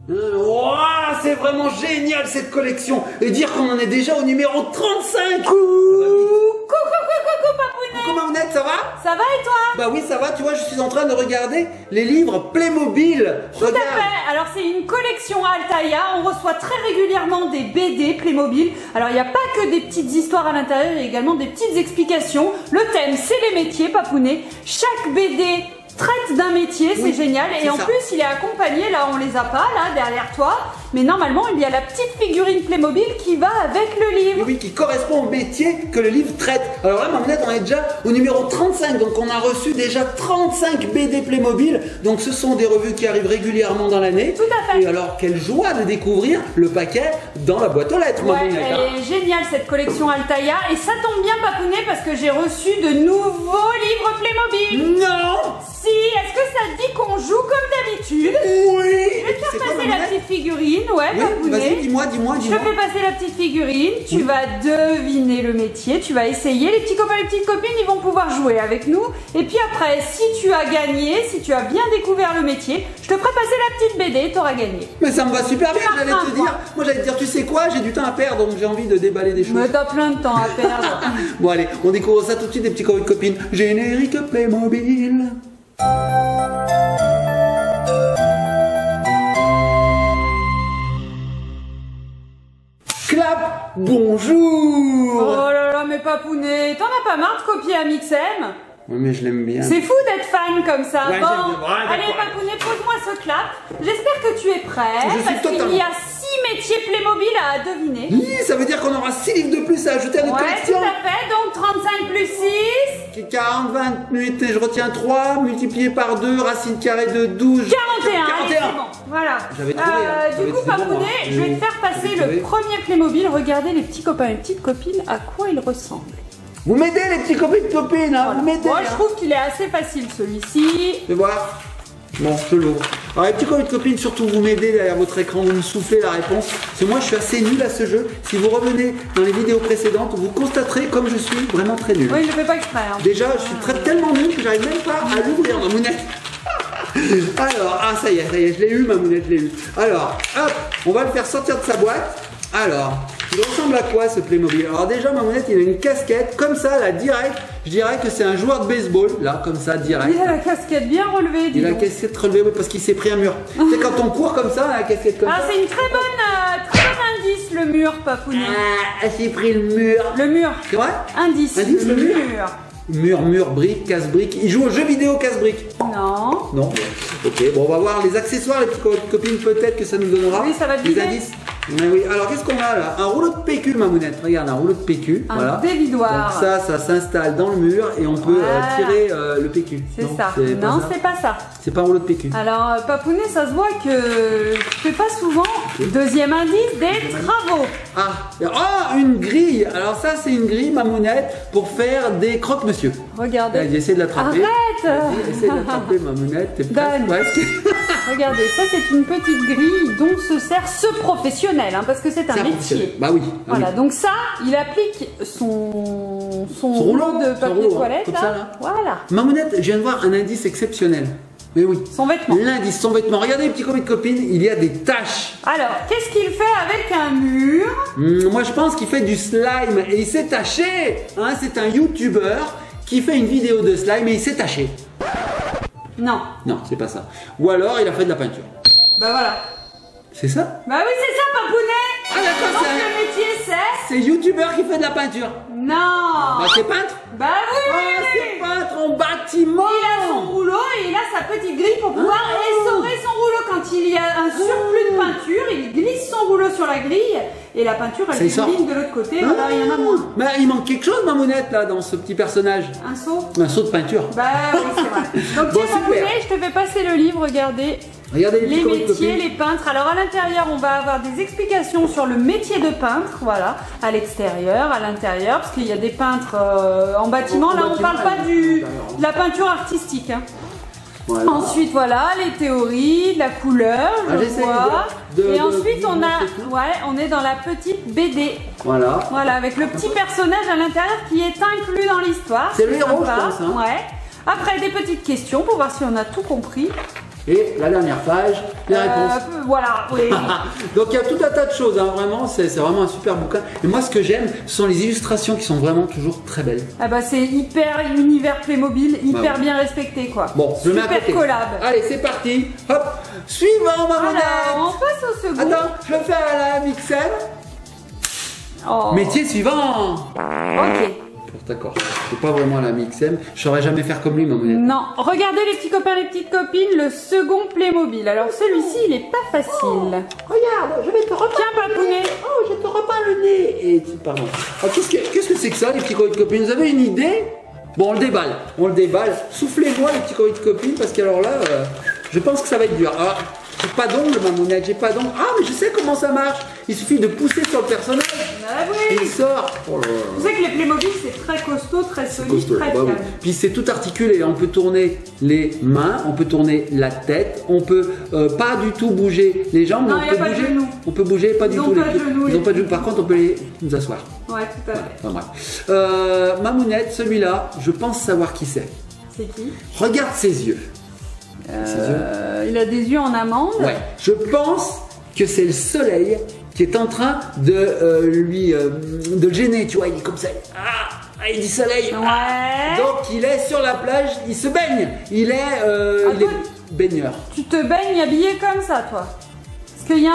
Ouah, c'est vraiment génial cette collection. Et dire qu'on en est déjà au numéro 35. Coucou Papounet. Coucou Mamounette, ça va? Ça va et toi? Bah oui, ça va, tu vois, je suis en train de regarder les livres Playmobil. Tout à fait. Alors c'est une collection Altaïa. On reçoit très régulièrement des BD Playmobil. Alors il n'y a pas que des petites histoires à l'intérieur, il y a également des petites explications. Le thème, c'est les métiers, Papounet. Chaque BD traite d'un métier, c'est génial. Et en plus, il est accompagné, là on les a pas, là derrière toi. Mais normalement, il y a la petite figurine Playmobil qui va avec le livre. Oui, qui correspond au métier que le livre traite. Alors là, Mamounette, on est déjà au numéro 35. Donc on a reçu déjà 35 BD Playmobil. Donc ce sont des revues qui arrivent régulièrement dans l'année. Tout à fait. Et alors, quelle joie de découvrir le paquet dans la boîte aux lettres, Mamounette. Elle est géniale cette collection Altaïa. Et ça tombe bien, Papounet, parce que j'ai reçu de nouveaux livres Playmobil. Non! Si, est-ce que ça te dit qu'on joue comme d'habitude? Oui! Je vais te faire passer la petite figurine, Papounet. Vas-y, dis-moi. Je te fais passer la petite figurine, tu vas deviner le métier, tu vas essayer. Les petits copains et les petites copines, ils vont pouvoir jouer avec nous. Et puis après, si tu as gagné, si tu as bien découvert le métier, je te ferai passer la petite BD, tu auras gagné. Mais ça me va super bien, j'allais te point. dire. Moi, j'allais te dire, tu sais quoi? J'ai du temps à perdre, donc j'ai envie de déballer des choses. Mais t'as plein de temps à perdre. Bon, allez, on découvre ça tout de suite, les petits copains et copines. Générique Playmobil. Clap, bonjour. Oh là là, mais Papounet, t'en as pas marre de copier Amixem? Oui, mais je l'aime bien. C'est fou d'être fan comme ça. Ouais, Bon, j'aime bien. Ouais, allez d'accord. Papounet, pose-moi ce clap. J'espère que tu es prêt, Je suis parce totalement. qu'il y a 6 métiers Playmobil à deviner. Oui, ça veut dire qu'on aura 6 livres de plus à ajouter à notre Ouais, collection. tout à fait, donc 35 plus 6... 40, 28, et je retiens 3, multiplié par 2, racine carrée de 12. 41, allez, 41. c'est bon, voilà. J'avais trouvé, hein. Du coup, C'est bon, Papounet, hein. je vais te faire passer J'avais le trouvé. premier Playmobil. Regardez les petits copains et petites copines, à quoi ils ressemblent. Vous m'aidez les petits copains et copines, hein, Voilà. vous m'aidez. Moi, je trouve qu'il est assez facile, celui-ci. Je vais voir. Bon, je l'ouvre. Alors les petits copains et copines, surtout vous m'aidez derrière votre écran, vous me soufflez la réponse. Parce que moi je suis assez nul à ce jeu. Si vous revenez dans les vidéos précédentes, vous constaterez comme je suis vraiment très nul. Oui, je ne fais pas exprès. Hein. Déjà, je suis tellement nul que j'arrive même pas à l'ouvrir, ma mounette. Alors, ah ça y est, je l'ai eu, ma mounette, je l'ai eu. Alors, hop, on va le faire sortir de sa boîte. Alors, il ressemble à quoi ce Playmobil? Alors déjà, ma mounette, il a une casquette, comme ça, là, direct. Je dirais que c'est un joueur de baseball, là, comme ça, direct. Il a la casquette bien relevée, dis Il a la donc. casquette relevée, oui, parce qu'il s'est pris un mur. Tu sais, quand on court comme ça, on a la casquette comme Ah, ça. c'est une très bon indice, le mur, Papounet. Ah, elle s'est pris le mur. Le mur. C'est vrai? Indice, Indice, le mur. Mur, brique, casse-brique. Il joue aux jeux vidéo casse-brique. Non. Non. Ok, bon, on va voir les accessoires, les petites copines, peut-être que ça nous donnera. Oui, ça va te les guider. indices. Mais oui, alors qu'est-ce qu'on a là? Un rouleau de PQ, ma mounette. Regarde, un rouleau de PQ. Un voilà. dévidoir. Donc ça s'installe dans le mur et on peut Voilà. tirer le PQ. C'est Non, ça. c'est pas Non, ça. c'est pas ça. C'est pas un rouleau de PQ. Alors, Papounet, ça se voit que tu fais pas souvent. Deuxième indice, des travaux. Ah, une grille. Alors ça, c'est une grille, ma mounette, pour faire des croque-monsieur. Regardez. Allez, j'essaie de l'attraper. Arrête. Vas-y, essaie de l'attraper, ma mounette. T'es Donne. presque. Regardez, ça c'est une petite grille dont se sert ce professionnel, hein, parce que c'est un métier. Bah oui. Voilà, donc ça, il applique son rouleau de son papier rouleau, toilette. comme Là. ça, là. Voilà, Ma mounette, je viens de voir un indice exceptionnel. Mais oui. son vêtement. L'indice, son vêtement. Regardez les petits copains de copines, il y a des taches. Alors, qu'est-ce qu'il fait avec un mur? Moi, je pense qu'il fait du slime et il s'est taché. Hein, c'est un YouTuber qui fait une vidéo de slime et il s'est taché. Non. Non, c'est pas ça. Ou alors, il a fait de la peinture. Bah voilà. C'est ça? Bah oui, c'est ça, Papounet. Ah d'accord, Donc c'est le métier c'est? C'est YouTuber qui fait de la peinture. Non. Bah, c'est peintre. Bah oui, Ah, oui, oui. c'est peintre en bâtiment. Il a son rouleau et il a sa petite grille pour pouvoir essorer son rouleau. Quand il y a un surplus de peinture, il glisse son rouleau sur la grille et la peinture elle Ça y dégouline de l'autre côté. Voilà, il y en a moins. Mais il manque quelque chose, ma mounette, là, dans ce petit personnage. Un seau? Un seau de peinture. Bah oui, c'est vrai. Donc Bon, tiens, super. Papounet, je te fais passer le livre, regardez. Regardez Les petits copains de métiers, copines. les peintres. Alors à l'intérieur, on va avoir des explications sur le métier de peintre, voilà, à l'extérieur, à l'intérieur, parce qu'il y a des peintres en bâtiment. Là, on parle pas de la peinture artistique. Hein. Voilà. Ensuite, voilà, les théories, la couleur, je j'essaie vois. Et ensuite, de on a, montrer tout. ouais, on est dans la petite BD. Voilà. Voilà, avec le petit personnage à l'intérieur qui est inclus dans l'histoire. C'est le héros, sympa. je pense, hein. Ouais. Après, des petites questions pour voir si on a tout compris. Et la dernière page, les réponses. Voilà, oui. Donc il y a tout un tas de choses, hein, vraiment, c'est vraiment un super bouquin. Et moi ce que j'aime, ce sont les illustrations qui sont vraiment toujours très belles. Ah bah c'est hyper univers Playmobil, hyper bien respecté quoi. Bon, je le mets à côté. Super collab. Allez, c'est parti. Hop, suivant Mamounette. Alors, on passe au second. Attends, je le fais à la Mixem. Oh. Métier suivant. Ok. D'accord, c'est pas vraiment la Mixem. Je saurais jamais faire comme lui, Mamounette. Non, regardez les petits copains, les petites copines, le second Playmobil. Alors celui-ci, il est pas facile. Regarde, je vais te repeindre. Tiens, Papounet. Oh, je te repeins le nez. Et pardon. Oh, qu'est-ce que c'est que ça, les petits copines? Vous avez une idée? Bon, on le déballe. Soufflez-moi, les petits copines, parce qu'alors là, je pense que ça va être dur. Ah, j'ai pas d'ongles, Mamounette, j'ai pas d'ongles. Ah, mais je sais comment ça marche. Il suffit de pousser sur le personnage. Ah oui. Et il sort. Oh là là. Vous savez que les Playmobil, c'est très costaud, très solide, très Bah oui. fiable. Puis c'est tout articulé, on peut tourner les mains, on peut tourner la tête, on peut pas du tout bouger les jambes, Non, mais y a pas de genoux. on peut bouger pas du Ils ont tout pas les de pieds. genoux, Ils les ont pas de genoux. Par contre, on peut nous asseoir. Ouais, tout à fait. Enfin, bref. Mamounette, celui-là, je pense savoir qui c'est. C'est qui? Regarde ses yeux. Il a des yeux en amande. Ouais. Je pense que c'est le soleil qui est en train de de le gêner, tu vois, il est comme ça. Il dit soleil. Ouais. Donc il est sur la plage, il se baigne. Il est toi, baigneur. Tu te baignes habillé comme ça, toi? Parce qu'il y a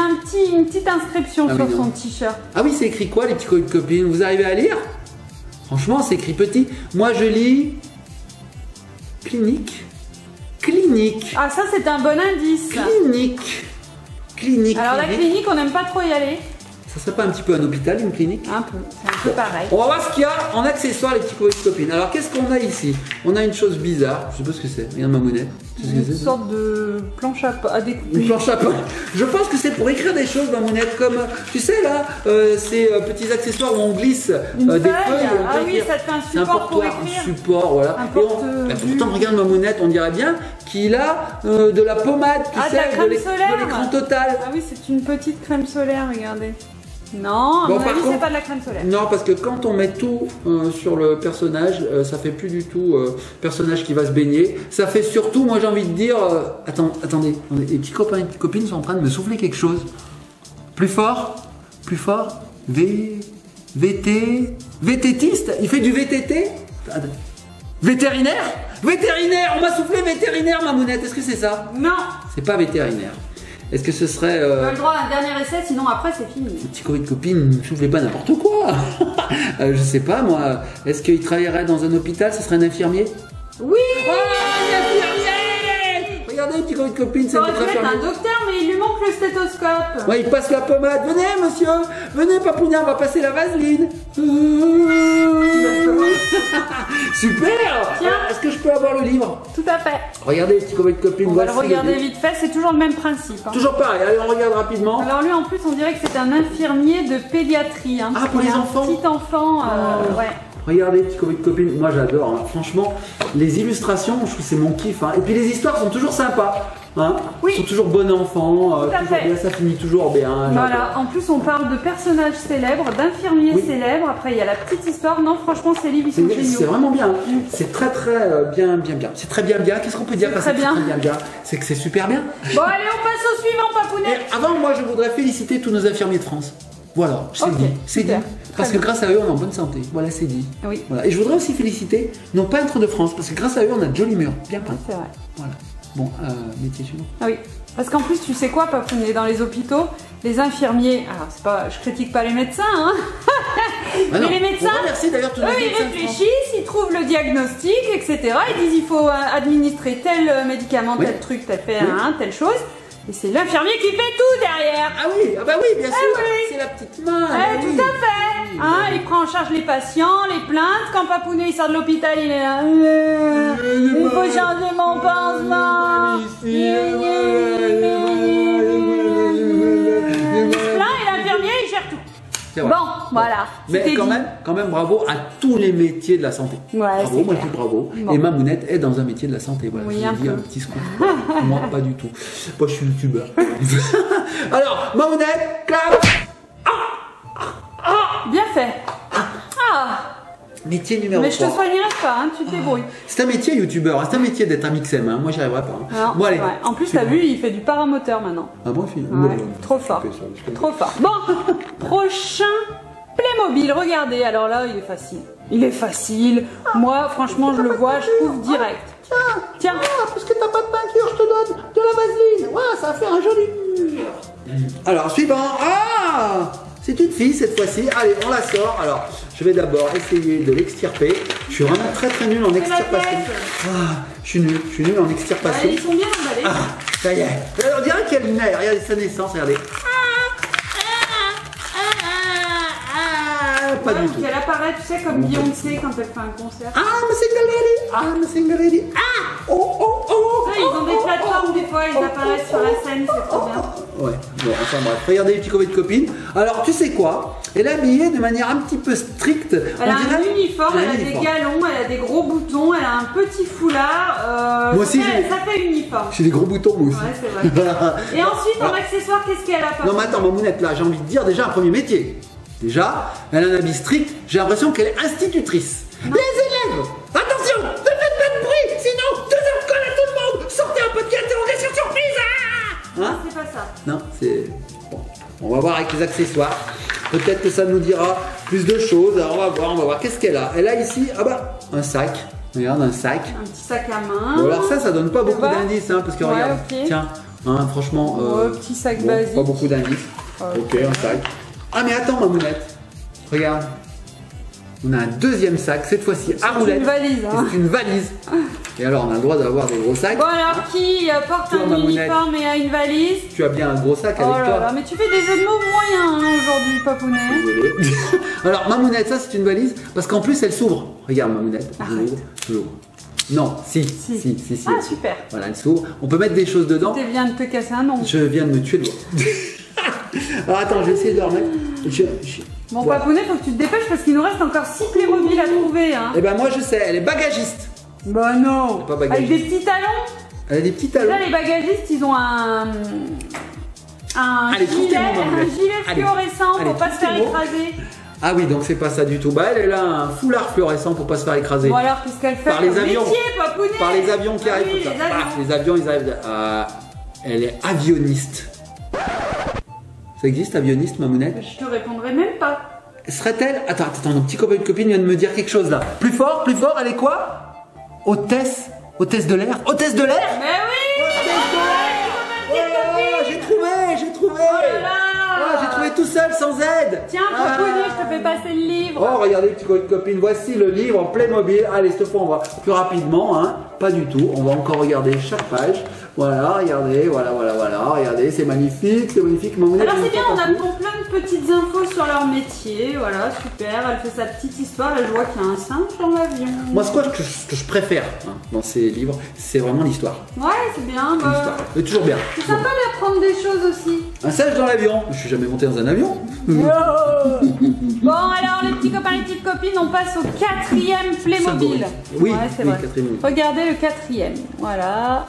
une petite inscription Ah sur oui, non. son t-shirt. Ah oui, c'est écrit quoi, les petits copines? Vous arrivez à lire? Franchement, c'est écrit petit. Moi, je lis clinique. Clinique. Ah, ça, c'est un bon indice. Clinique. Clinique. Alors, la clinique, on n'aime pas trop y aller. Ça serait pas un petit peu un hôpital, une clinique? Un peu, c'est un peu pareil. On va voir ce qu'il y a en accessoires, les petits copines. Alors, qu'est-ce qu'on a ici? On a une chose bizarre. Je sais pas ce que c'est. Regarde Mamounette. Tu sais ce que Une c'est, ça? sorte de planche à découper. Une planche à pain. Je pense que c'est pour écrire des choses, Mamounette, comme tu sais là, ces petits accessoires où on glisse Une des feuille. feuilles. Et on Ah peut oui, écrire. ça te fait un C'est support pour portoir, écrire. Un support, voilà. Un Et porte-vue. pourtant, regarde Mamounette, on dirait bien qu'il a de la pommade, tu Ah, de sais, la crème de solaire. l'écran total. Ah oui, c'est une petite crème solaire, regardez. Non, à Bon, mon par avis, contre- c'est pas de la crème solaire. Non, parce que quand on met tout sur le personnage, ça fait plus du tout personnage qui va se baigner. Ça fait surtout, moi j'ai envie de dire, attendez, les petits copains et les petites copines sont en train de me souffler quelque chose. Plus fort, VTTiste, il fait du VTT. Vétérinaire, on m'a soufflé vétérinaire, Mamounette. Est-ce que c'est ça? Non. C'est pas vétérinaire. Est-ce que ce serait On a le droit à un dernier essai, sinon après, c'est fini. petit copine, ne soufflez pas n'importe quoi. Je sais pas moi. Est-ce qu'il travaillerait dans un hôpital? Ce serait un infirmier? Oui. Oh, un infirmier! Regardez, petit copine, c'est Ça aurait notre pu être infirmier. un docteur, mais il lui manque le stéthoscope. Ouais, il passe la pommade. Venez, monsieur. Venez, Papounia, on va passer la vaseline. Super. Tiens. Est-ce que je peux avoir le livre? Tout à fait. Regardez, petit copine. On va le voici regarder livre. vite fait, c'est toujours le même principe. Hein. Toujours pareil. Allez, on regarde rapidement. Alors lui, en plus, on dirait que c'est un infirmier de pédiatrie. Hein, Ah, pour les Il y a enfants. Un petit enfant, ouais. Regardez, petit copine, moi j'adore. Hein. Franchement, les illustrations, je trouve que c'est mon kiff. Hein. Et puis les histoires sont toujours sympas. Hein. Oui. Sont toujours bon enfant. Tout à Toujours fait. bien, ça finit toujours bien. Voilà, en plus on parle de personnages célèbres, d'infirmiers Oui. célèbres, après il y a la petite histoire, non franchement ces livres ils sont C'est géniaux. vraiment bien. C'est très bien. C'est très bien. Qu'est-ce qu'on peut dire C'est par très ça, bien. bien? C'est que c'est super bien. Bon allez on passe au suivant Papounet. Et avant, moi je voudrais féliciter tous nos infirmiers de France. Voilà, c'est Ok, dit. C'est dit. super. Parce Très que bien. grâce à eux, on est en bonne santé. Voilà, c'est dit. Oui, Voilà. Et je voudrais aussi féliciter nos peintres de France. Parce que grâce à eux, on a de jolis murs. Bien peints. c'est vrai. Voilà. Bon, métier suivant. Ah oui, parce qu'en plus tu sais quoi Papounet, dans les hôpitaux, les infirmiers, alors c'est pas, je critique pas les médecins, hein, Ah mais non, les médecins, on remercie d'ailleurs tous eux les ils médecins de France. réfléchissent, ils trouvent le diagnostic, etc. Ils disent il faut administrer tel médicament, Oui. tel truc, tel fait, Oui. telle chose. Et c'est l'infirmier qui fait tout derrière. Ah oui, ah bah oui, bien sûr. oui. C'est la petite main. Eh, bah tout oui. à fait. Hein, il prend en charge les patients, les plaintes. Quand Papounet il sort de l'hôpital, il est là. Il faut changer mon pansement. Il se plaint et l'infirmier il gère tout. C'est vrai. Bon, voilà. Mais c'était quand dit. même, bravo à tous les métiers de la santé. Ouais, bravo, c'est moi je clair. dis bravo. Bon. Et Mamounette est dans un métier de la santé. Voilà, Oui, je un vous dis peu. un petit scoop. Moi, pas du tout. Moi, je suis youtubeur. Alors, Mamounette, clap. Bien fait. Ah, Métier numéro 3. Mais je te soignerai pas, hein, tu te débrouilles. C'est un métier youtubeur, c'est un métier d'être un mixem, hein. Moi j'y arriverai pas. Hein. Non, bon, allez. ouais. En plus, t'as vu, il fait du paramoteur maintenant. Ah bon, film Ouais, trop fort. Trop fort. Bon, prochain Playmobil, regardez. Alors là, il est facile. Il est facile. Moi, franchement, je le vois, je trouve direct. Tiens. Ah, parce que t'as pas de peinture, je te donne de la vaseline. Ouais, ça va faire un joli mur. Alors, suivant. Ah, c'est une fille cette fois-ci. Allez, on la sort. Alors, je vais d'abord essayer de l'extirper. Je suis vraiment très nul en extirpation. Ah, je suis nul en extirpation. Ils sont bien emballés. Ah, ça y est. On dirait qu'elle est née. Regardez sa naissance, regardez. Pas du tout. Elle apparaît, tu sais, comme Beyoncé quand elle fait un concert. I'm a single lady. I'm a single lady. Ah, oh. Ils ont des plateformes, des fois, ils apparaissent sur la scène, c'est trop bien. Ouais, bon, enfin bref, regardez les petits copains de copines. Alors, tu sais quoi? Elle est habillée de manière un petit peu stricte. Elle a un uniforme, elle a des galons, elle a des gros boutons, elle a un petit foulard. Moi aussi, ça fait uniforme. J'ai des gros boutons, moi aussi. Ouais, c'est vrai. Et ensuite, en accessoire, qu'est-ce qu'elle a pas? Non, mais attends, Mamounette, là, j'ai envie de dire déjà un premier métier. Déjà, elle a un habit strict, j'ai l'impression qu'elle est institutrice. Non. Les élèves, attention, ne faites pas de bruit, sinon 2 heures colle à tout le monde. Sortez un petit interrogation surprise. Hein? C'est pas ça. Non, c'est... Bon, on va voir avec les accessoires. Peut-être que ça nous dira plus de choses. Alors on va voir. Qu'est-ce qu'elle a? Elle a ici, ah bah, un sac. Regarde, un sac. Un petit sac à main. Bon, alors ça donne pas beaucoup d'indices, hein, parce que regarde, okay. Tiens, hein, franchement... petit sac basique. Pas beaucoup d'indices. Ok, un sac. Ah mais attends, Mamounette, regarde, on a un deuxième sac, cette fois-ci à roulette. C'est une valise. Hein. C'est une valise. Et alors on a le droit d'avoir des gros sacs. Bon alors qui porte un uniforme et a une valise? Tu as bien un gros sac avec toi. Là, mais tu fais des jeux de mots moyens hein, aujourd'hui, Papounet. Désolé. Alors Mamounette, ça c'est une valise parce qu'en plus elle s'ouvre. Regarde Mamounette, je l'ouvre. Non, si. Ah super. Voilà, elle s'ouvre. On peut mettre des choses dedans. Tu viens de te casser un ongle. Je viens de me tuer le doigt. Alors attends, je vais essayer de le remettre. Bon, voilà. Papounet, faut que tu te dépêches parce qu'il nous reste encore 6 Playmobil à trouver. Hein. Eh ben moi je sais, elle est bagagiste. Bah non. Pas bagagiste. Avec des petits talons. Elle a des petits talons. Là, les bagagistes, ils ont un gilet fluorescent pour pas se faire écraser. Ah oui, donc c'est pas ça du tout. Bah elle a un foulard fluorescent pour pas se faire écraser. Bon alors, qu'est-ce qu'elle fait? Par les avions. Métier, Papounet. Par les avions qui arrivent. Oui, les avions, ils arrivent. Elle est avionniste. Ça existe, avionniste, Mamounette? Je te répondrai même pas. Serait-elle... Attends, mon petit copain de copine vient de me dire quelque chose là. Plus fort, elle est quoi? Hôtesse de l'air. Hôtesse de l'air? Mais oui! J'ai trouvé! J'ai trouvé tout seul, sans aide! Tiens, Papounet, je te fais passer le livre. Oh, regardez, petit copain de copine, voici le livre en Playmobil. Allez, cette fois, on va plus rapidement, hein. Pas du tout, on va encore regarder chaque page. Voilà, regardez, voilà, regardez, c'est magnifique, Mamounette. Alors c'est bien, on a plein de petites infos sur leur métier, voilà, super, elle fait sa petite histoire, là je vois qu'il y a un singe dans l'avion. Moi, ce que je préfère hein, dans ces livres, c'est vraiment l'histoire. Ouais, c'est bien, bah... C'est toujours bien. C'est sympa d'apprendre des choses aussi. Un singe dans l'avion, je suis jamais monté dans un avion. Bon, alors les petits copains, les petites copines, on passe au 4e Playmobil. Oui, ouais, c'est vrai. 4e. Regardez le 4e, voilà.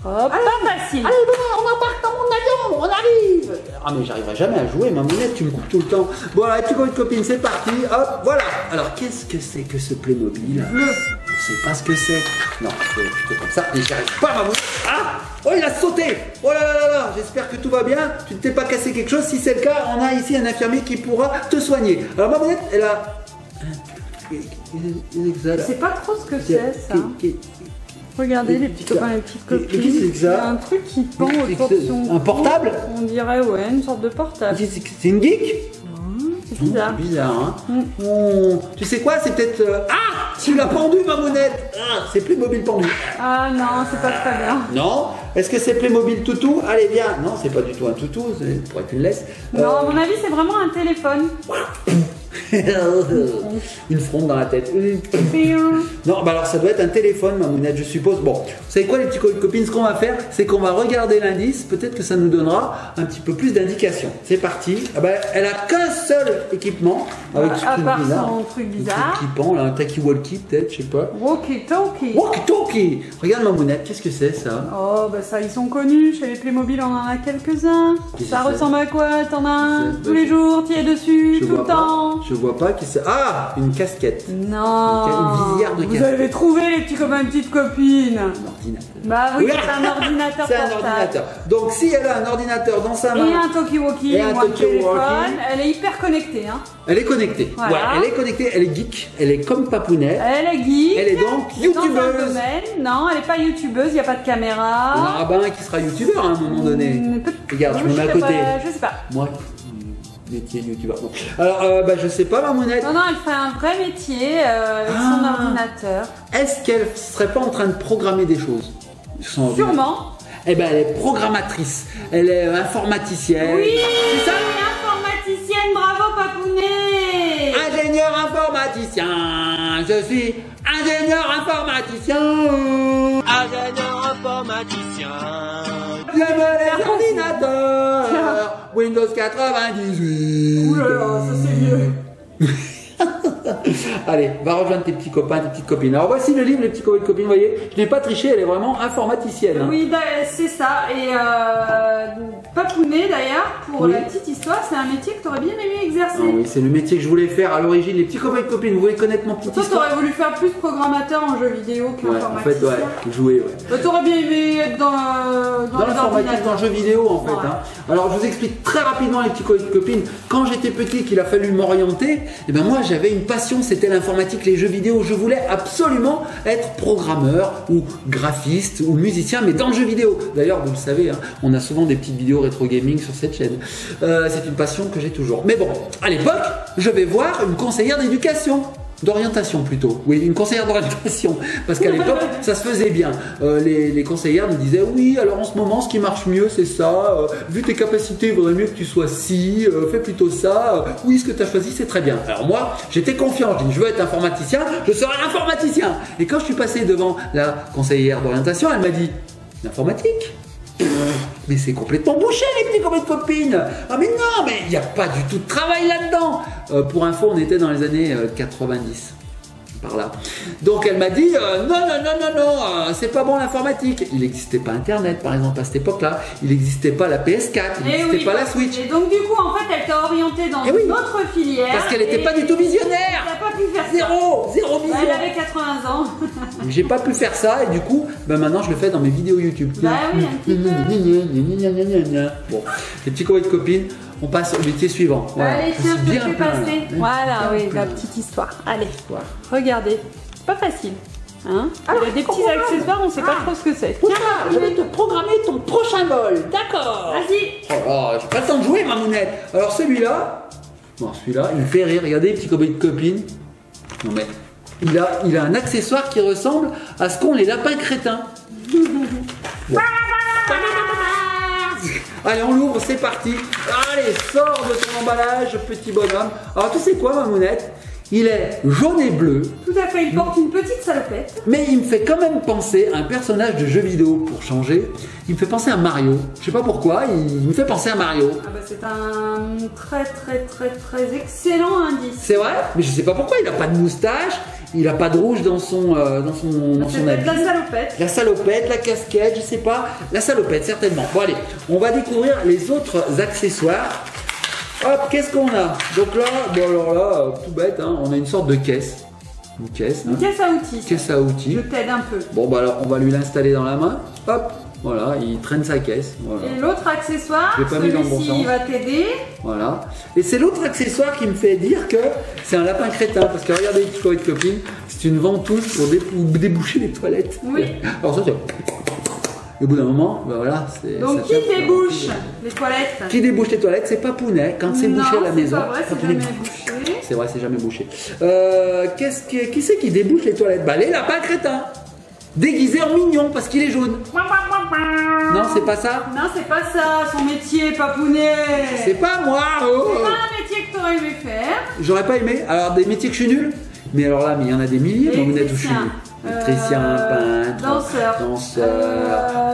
Hop, pas facile. Allez, bon, on embarque dans mon avion, on arrive. Ah mais j'arriverai jamais à jouer, Mamounette, tu me coupes tout le temps. Bon, allez, petit copain de copine, c'est parti. Hop, voilà. Alors, qu'est-ce que c'est que ce Playmobil? Bleu. Je sais pas ce que c'est. Non, c'est comme ça. Et j'y arrive pas, Mamounette. Ah, oh, il a sauté. Oh là là là. J'espère que tout va bien. Tu ne t'es pas cassé quelque chose. Si c'est le cas, on a ici un infirmier qui pourra te soigner. Alors, Mamounette, elle a... Je sais pas trop ce que c'est, ça. Regardez les petits copains, les petites copines. Il y a un truc qui pend autour de son cou. Un portable? On dirait, ouais, une sorte de portable. C'est une geek? C'est bizarre. C'est bizarre, hein. Tu sais quoi? C'est peut-être... Ah! Tu l'as pendu, Mamounette. Ah, c'est Playmobil pendu. Ah non, c'est pas très bien. Non? Est-ce que c'est Playmobil toutou? Allez, viens. Non, c'est pas du tout un toutou. Pourrait que tu le laisses. Non, à mon avis, c'est vraiment un téléphone. Une fronde dans la tête. Non, bah alors ça doit être un téléphone, Mamounette, je suppose. Bon, vous savez quoi, les petits copines, ce qu'on va faire, c'est qu'on va regarder l'indice. Peut-être que ça nous donnera un petit peu plus d'indications. C'est parti. Ah bah, elle a qu'un seul équipement. Avec à part son truc bizarre. Qui pend, là, un talkie-walkie, peut-être, je sais pas. Walkie-talkie. Walkie-talkie. Regarde, Mamounette, qu'est-ce que c'est ça? Oh, bah bah ça, ils sont connus. Chez les Playmobil, on en a quelques-uns. Ça ressemble à quoi? T'en as un tous les jours, tu y es dessus, tout le temps. Je vois pas qui c'est. Ah, une casquette. Non. Une visière de casquette. Vous avez trouvé les petits copains, petites copines. Un ordinateur. Bah oui, c'est un ordinateur C'est un portable. ordinateur. Donc si elle a un ordinateur dans sa main. Et un talkie-walkie Et un ou un téléphone, talkie-walkie. elle est hyper connectée. Hein. Elle est connectée. Voilà. Ouais, elle est connectée, elle est geek, elle est comme Papounet. Elle est geek. Elle est donc dans un youtubeuse. domaine. Non, elle n'est pas youtubeuse, il n'y a pas de caméra. Il y en aura bien un qui sera youtubeur à un moment donné. Regarde, je me mets à côté. Je sais pas. Moi, métier youtubeur. Bon. Alors, bah, je sais pas, Mamounette. Non, elle fait un vrai métier avec son ordinateur. Est-ce qu'elle serait pas en train de programmer des choses sur son ordinateur? Sûrement. Eh ben, elle est programmatrice. Elle est informaticienne. Oui, C'est ça? informaticienne, bravo Papounet. Ingénieur informaticien. Je suis ingénieur informaticien. Ingénieur informaticien. J'aime les ordinateurs. Windows 98. Ouh là là, ça c'est vieux. Allez, va rejoindre tes petits copains, tes petites copines. Alors voici le livre, les petits copains et copines, vous voyez, je n'ai pas triché, elle est vraiment informaticienne. Hein. Oui, c'est ça. Et Papounet d'ailleurs, pour Oui. la petite histoire, c'est un métier que tu aurais bien aimé exercer. Ah oui, c'est le métier que je voulais faire à l'origine. Les petits copains et copines, vous voulez connaître mon petit Toi, histoire? t'aurais voulu faire plus programmateur en jeu vidéo Ouais, en qu'informaticien. fait, ouais, jouer, ouais. T'aurais bien aimé être dans les l'informatique, dans ordinateurs. le jeu vidéo en fait. Ouais. Hein. Alors je vous explique très rapidement les petits copains et copines. Quand j'étais petit, qu'il a fallu m'orienter, et ben moi j'avais une passion, c'était l'informatique, les jeux vidéo. Je voulais absolument être programmeur ou graphiste ou musicien, mais dans le jeu vidéo. D'ailleurs, vous le savez, hein, on a souvent des petites vidéos rétro gaming sur cette chaîne. C'est une passion que j'ai toujours. Mais bon, à l'époque, je vais voir une conseillère d'éducation. D'orientation plutôt, oui, une conseillère d'orientation, parce qu'à l'époque ça se faisait bien. Les conseillères nous disaient oui, alors en ce moment ce qui marche mieux c'est ça, vu tes capacités il vaudrait mieux que tu sois ci, fais plutôt ça, oui ce que tu as choisi c'est très bien. Alors moi j'étais confiant, je dis je veux être informaticien, je serai informaticien. Et quand je suis passé devant la conseillère d'orientation, elle m'a dit l'informatique, mais c'est complètement bouché les petits copains de copines. Ah mais non, mais il n'y a pas du tout de travail là-dedans. Pour info, on était dans les années 90. Par là. Donc elle m'a dit non, c'est pas bon l'informatique. Il n'existait pas Internet par exemple à cette époque-là. Il n'existait pas la PS4, il n'existait pas la Switch. Et donc du coup en fait elle t'a orienté dans une autre filière. Parce qu'elle n'était pas du tout visionnaire. Elle n'a pas pu faire ça. Zéro vision. Elle avait 80 ans. J'ai pas pu faire ça et du coup, ben maintenant je le fais dans mes vidéos YouTube. Bah oui, un petit peu. Bon, les petits copains de copines, on passe au métier suivant. Voilà. Allez, tiens, C'est je te fais plein, passer. là. Voilà, oui, plein. la petite histoire. Allez, Voilà. regardez. C'est pas facile. Hein, il y a des petits accessoires, on sait pas trop ce que c'est. Tiens, je vais te programmer ton prochain vol. D'accord. Vas-y. Oh, j'ai pas le temps de jouer, ma mounette. Alors celui-là, bon, celui-là, il me fait rire. Regardez, petit copain de copine. Non mais, il a un accessoire qui ressemble à ce qu'ont les lapins crétins. Bon. Allez, on l'ouvre, c'est parti. Allez, sors de ton emballage, petit bonhomme. Alors, tu sais quoi, ma mounette? Il est jaune et bleu. Tout à fait, il porte une petite salopette. Mais il me fait quand même penser à un personnage de jeu vidéo pour changer. Il me fait penser à Mario. Je sais pas pourquoi, il me fait penser à Mario. Ah bah c'est un très excellent indice. C'est vrai, mais je sais pas pourquoi. Il a pas de moustache, il a pas de rouge dans son C'est peut-être habit. la salopette. La salopette, la casquette, je sais pas. La salopette, certainement. Bon allez, on va découvrir les autres accessoires. Hop, qu'est-ce qu'on a? Donc là, bon alors là, tout bête, hein, on a une sorte de caisse. Une caisse. Une Hein. caisse à outils. Caisse à outils. Je t'aide un peu. Bon bah alors on va lui l'installer dans la main. Hop, voilà, il traîne sa caisse. Voilà. Et l'autre accessoire, Je l'ai pas mis dans le bon celui-ci, sens. il va t'aider. Voilà. Et c'est l'autre accessoire qui me fait dire que c'est un lapin crétin. Parce que regardez, petit copain de copine, c'est une ventouse pour déboucher les toilettes. Oui. Alors ça, c'est. Et au bout d'un moment, ben voilà, c'est. Donc ça qui fait- débouche les toilettes? Qui débouche les toilettes? C'est Papounet. Quand c'est bouché à la maison. Non, c'est pas vrai, c'est Papounet- jamais bouché. C'est vrai, c'est jamais bouché. Qui c'est qui débouche les toilettes? Bah les lapins crétins. Déguisé en mignon parce qu'il est jaune. Non, c'est pas ça. Non, c'est pas ça, son métier, Papounet. C'est pas moi. Oh. C'est pas un métier que t'aurais aimé faire. J'aurais pas aimé. Alors des métiers que je suis nul. Mais alors là, mais il y en a des milliers. Moi, vous êtes où je suis nul. Électricien, peintre, danseur,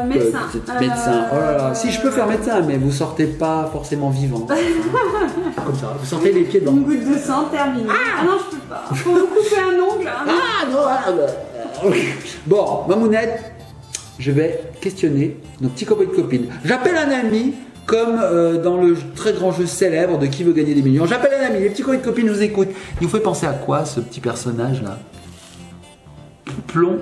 médecin. médecin. Oh là là. Si je peux faire médecin, mais vous sortez pas forcément vivant. Comme ça. Vous sortez les pieds dedans. Une goutte de sang, terminé. Ah non, je peux pas. Faut me couper un ongle. Hein. Ah non. Bon, Mamounette, je vais questionner nos petits copains et copines. J'appelle un ami, comme dans le très grand jeu célèbre de Qui veut gagner des millions. J'appelle un ami, les petits copains et copines nous écoutent. Il vous fait penser à quoi ce petit personnage là? Plomb.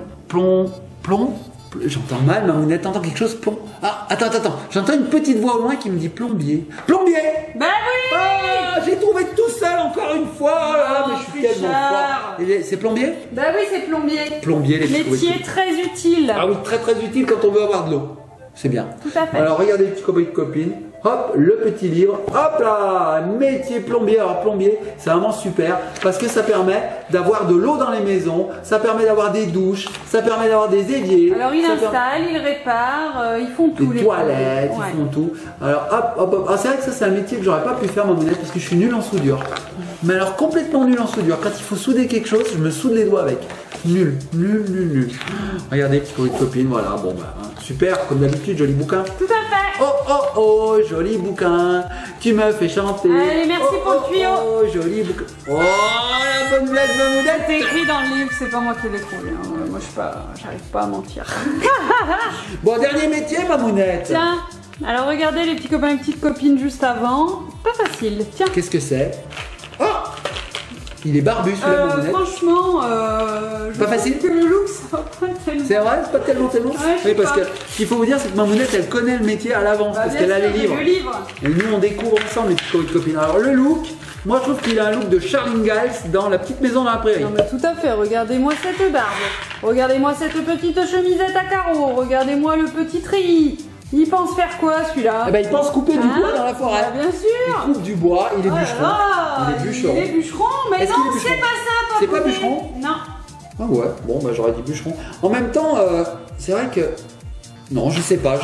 J'entends mal, Mamounette, t'entends quelque chose? Plomb. Ah, attends. J'entends une petite voix au loin qui me dit plombier. Plombier! Bah oui! Ah, j'ai trouvé tout seul encore une fois. Oh là là, mais je suis tellement fort. C'est plombier? Bah oui, c'est plombier. Plombier, les petits Métier très utile. Ah oui, très utile quand on veut avoir de l'eau. C'est bien. Tout à fait. Alors regardez les petits copains et copines. Hop, le petit livre. Hop là, métier plombier. Alors plombier, c'est vraiment super parce que ça permet d'avoir de l'eau dans les maisons, ça permet d'avoir des douches, ça permet d'avoir des éviers. Alors ils installent, ils réparent, ils font tout. Les toilettes, ils font tout. Alors hop. Ah, c'est vrai que ça c'est un métier que j'aurais pas pu faire, Mamounette, parce que je suis nul en soudure. Mais alors complètement nul en soudure. Quand il faut souder quelque chose, je me soude les doigts avec. Nul. Regardez, petits copains et copines, voilà, bon bah, hein, super, comme d'habitude, joli bouquin. Tout à fait. Oh, joli bouquin, tu me fais chanter. Allez, merci pour le tuyau. Oh, joli bouquin. Oh, la bonne blague, Mamounette. C'est écrit dans le livre, c'est pas moi qui l'ai trouvé. Hein. Moi, j'arrive pas à mentir. Bon, dernier métier, Mamounette. Tiens, alors regardez les petits copains et petites copines juste avant. Pas facile, tiens. Qu'est-ce que c'est? Oh, il est barbu celui-là, Mamounette. Franchement, pas facile que le look, ça va pas tellement. C'est vrai, c'est pas tellement. Ouais, Oui, parce que ce qu'il faut vous dire, c'est que Mamounette, elle connaît le métier à l'avance, parce qu'elle a les livres. Le livre. Et nous, on découvre ensemble les petits copains et copines. Alors, le look, moi, je trouve qu'il a un look de Charles Ingalls dans La petite maison dans la prairie. Non, mais tout à fait. Regardez-moi cette barbe. Regardez-moi cette petite chemisette à carreaux. Regardez-moi le petit treillis. Il pense faire quoi, celui-là? Eh ben, il pense couper du bois dans la forêt. Bien sûr. Il coupe du bois, il est bûcheron. Il est bûcheron, mais Est-ce non, qu'il est c'est bûcheron? pas ça, C'est pas Papounet. bûcheron? Non. Ah ouais, bon, bah j'aurais dit bûcheron. En même temps, c'est vrai que... Non, je sais pas.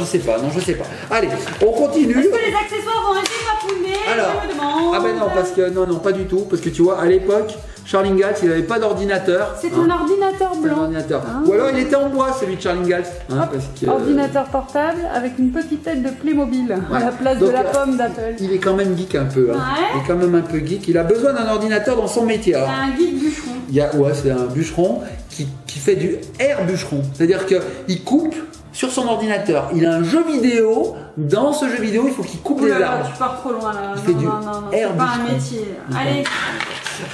Allez, on continue. Est-ce que les accessoires vont aider Papounet? Alors, Je me demande. ah ben non, parce que non, pas du tout, parce que tu vois, à l'époque, Charles Ingalls, il n'avait pas d'ordinateur. C'est un ordinateur C'est un blanc. ordinateur. Ah. Ou alors il était en bois, celui de Charles Ingalls. Hein, Hop, parce que, ordinateur portable avec une petite tête de Playmobil à la place Donc, de la pomme d'Apple. il est quand même geek un peu. Hein. Ouais. Il est quand même un peu geek. Il a besoin d'un ordinateur dans son métier. Alors, C'est un guide bûcheron. ouais, c'est un bûcheron qui fait du air bûcheron. C'est-à-dire qu'il coupe sur son ordinateur. Il a un jeu vidéo. Dans ce jeu vidéo, il faut qu'il coupe les arbres. Tu pars trop loin là. Il fait du non, air c'est pas un bûcheron. métier. Allez.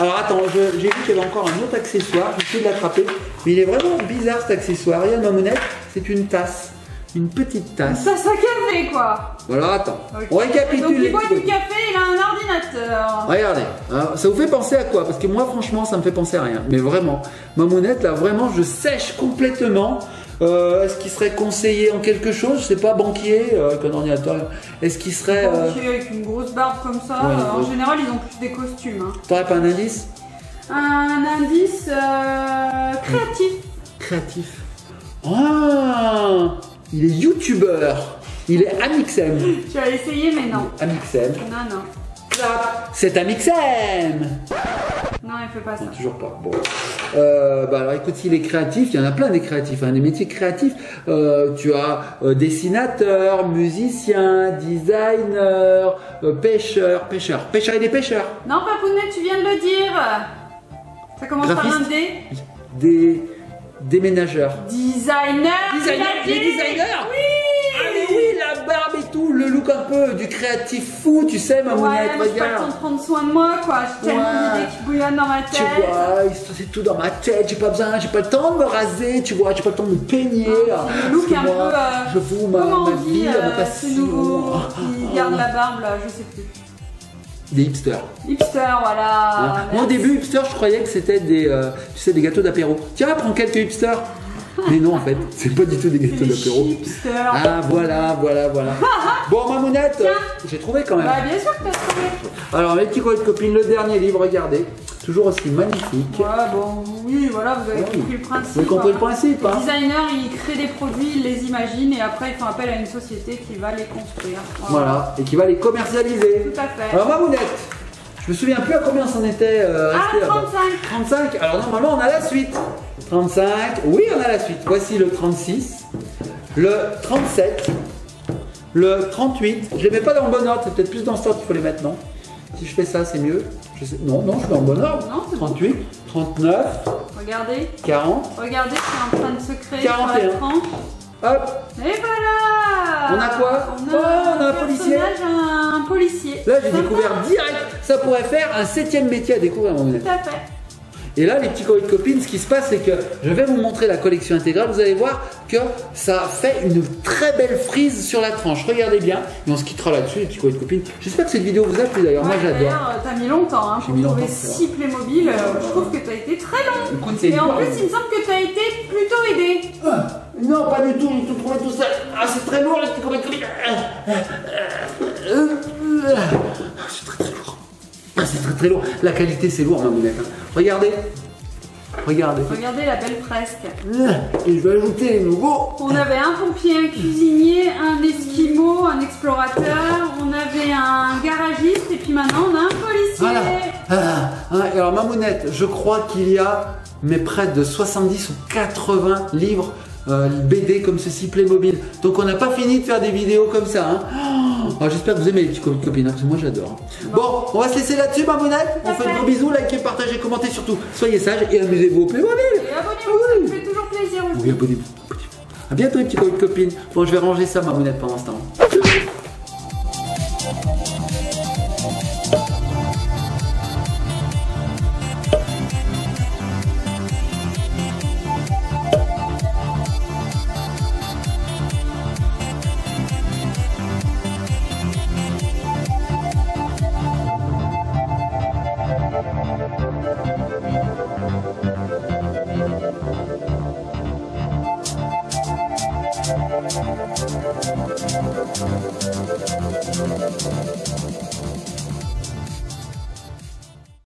Alors attends, j'ai vu qu'il y avait encore un autre accessoire. J'ai essayé de l'attraper. Mais il est vraiment bizarre cet accessoire. Regarde, Mamounette, c'est une tasse. Une petite tasse. Ça, ça café quoi. Voilà, attends. Ok. On récapitule Donc les il boit petits du copains. café, il a un ordinateur. Regardez, alors, ça vous fait penser à quoi? Parce que moi, franchement, ça me fait penser à rien. Mais vraiment, Mamounette, là, vraiment, je sèche complètement. Est-ce qu'il serait conseillé en quelque chose? Je sais pas, banquier, avec un ordinateur. Est-ce qu'il serait. Banquier avec une grosse barbe comme ça, Ouais, en grosse. général ils ont plus des costumes. Hein. T'aurais pas un indice? Un indice créatif. Créatif. Ah, il est youtubeur. Il est Amixem. Tu as essayé mais non. Amixem. Non. Clap. C'est Amixem. Non, il fait pas ça. Non, toujours pas. Bon. Bah alors écoute, s'il est créatif, il y en a plein des créatifs, hein, des métiers créatifs. Tu as dessinateur, musicien, designer, pêcheur. Pêcheur et des pêcheurs. Non, Papounet, tu viens de le dire. Ça commence par un Graphiste. D. Déménageurs. Designer. Les designers. Oui. Ah mais oui, la barbe et tout, le look un peu du créatif fou, tu sais, Mamounette, Ouais, moi j'ai pas le temps regarde. de prendre soin de moi, quoi. J'ai tellement Ouais. d'idées qui bouillonnent dans ma Tu tête. vois, c'est tout dans ma tête, j'ai pas le temps de me raser, tu vois, j'ai pas le temps de me peigner. C'est le look Parce que un moi, peu. je vous ma comment on vie, dit, ma ce passion. nouveau qui garde la barbe là, je sais plus. Des hipsters. Hipster, voilà. Hein. Moi au Merci. début, hipster, je croyais que c'était des, tu sais, des gâteaux d'apéro. Tiens, prends quelques hipsters. Mais non, en fait, c'est pas du tout des gâteaux C'est des d'apéro. hipsters. Ah, voilà. Bon, Mamounette, j'ai trouvé quand même. Bah, bien sûr que t'as trouvé. Alors, mes petits copains de copines, le dernier livre, regardez. Toujours aussi magnifique. Ouais, bon, oui, voilà, vous avez Oui. compris le principe. Vous avez compris le principe, Le hein? designer, il crée des produits, il les imagine et après ils font appel à une société qui va les construire. Voilà, et qui va les commercialiser. Tout à fait. Alors, Mamounette, je me souviens plus à combien c'en était resté là-bas. 35. 35. Alors, normalement, on a la suite. 35. Oui, on a la suite. Voici le 36, le 37, le 38. Je les mets pas dans le bon ordre, c'est peut-être plus dans ce ordre qu'il faut les mettre, non? Si je fais ça, c'est mieux. Non, je mets en bon ordre. Non, c'est 38, 39, Regardez, 40, regardez, c'est en train de se créer 41. sur l'écran. Hop. Et voilà. On a quoi? On a un policier. Un policier. Là, j'ai Sympa. découvert direct. Ça pourrait faire un 7e métier à découvrir, mon Tout à fait. Et là, les petits copines, ce qui se passe, c'est que je vais vous montrer la collection intégrale. Vous allez voir que ça fait une très belle frise sur la tranche. Regardez bien. Et on se quittera là-dessus, les petits copines. J'espère que cette vidéo vous a plu d'ailleurs. Moi, j'adore. D'ailleurs, t'as mis longtemps hein, J'ai pour mis trouver longtemps, 6 Playmobil. Je trouve que t'as été très long. Écoute, c'est Et en dur, plus, hein. il me semble que t'as été plutôt aidé. Non, pas du tout. J'ai tout trouvé tout seul. Ah, c'est très lourd, les petits copines. C'est très lourd. Ah, c'est très lourd. La qualité, c'est lourd, ma mounette. Regardez. Regardez. Regardez la belle fresque. Et je vais ajouter les nouveaux. On avait un pompier, un cuisinier, un esquimau, un explorateur, on avait un garagiste et puis maintenant on a un policier. Voilà. Alors, ma mounette, je crois qu'il y a près de 70 ou 80 livres BD comme ceci, Playmobil. Donc on n'a pas fini de faire des vidéos comme ça. Hein. Oh, j'espère que vous aimez les petits copines, hein, parce que moi j'adore. Bon, on va se laisser là-dessus, ma mounette. On fait de gros bisous, likez, partagez, commentez surtout. Soyez sages et amusez-vous au Playmobil. Et abonnez-vous, ça me fait toujours plaisir aussi. Oui, abonnez-vous. A bientôt les petits copines. Bon, je vais ranger ça, ma mounette, pendant ce temps.